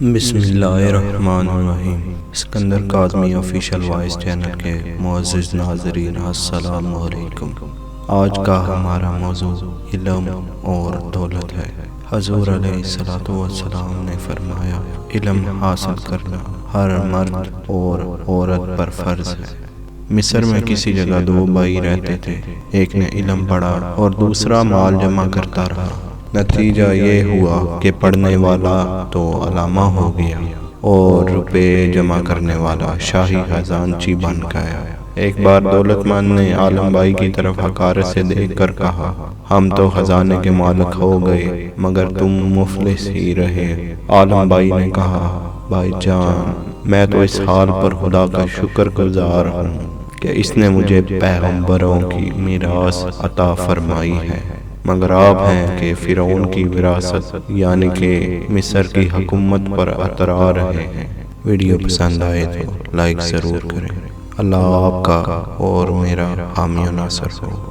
بسم اللہ الرحمن الرحیم۔ Iskandar Kazmi official voice channel کے معزز ناظرین، السلام علیکم۔ آج کا ہمارا موضوع علم اور دولت ہے۔ حضور علیہ الصلوۃ والسلام نے فرمایا، علم حاصل کرنا ہر مرد اور عورت پر فرض ہے۔ مصر میں کسی جگہ دو بھائی رہتے تھے، ایک نے علم پڑھا اور دوسرا مال جمع کرتا رہا۔ نتیجہ یہ ہوا کہ پڑھنے والا تو علامہ ہو گیا اور روپے جمع کرنے والا شاہی خزانچی بن گیا۔ ایک بار دولت مند نے عالم بھائی کی طرف حقارت سے دیکھ کر کہا، ہم تو خزانے کے مالک ہو گئے مگر تم مفلس ہی رہے۔ عالم بھائی نے کہا، بھائی جان، میں تو اس حال پر خدا کا شکر گزار ہوں کہ اس نے مجھے پیغمبروں کی میراث عطا فرمائی ہے، مگر آپ ہیں کہ فرعون کی وراثت یعنی کہ مصر کی حکومت پر اترا رہے ہیں۔ ویڈیو پسند آئے تو لائک ضرور کریں۔ اللہ آپ کا اور میرا حامی و ناصر ہو۔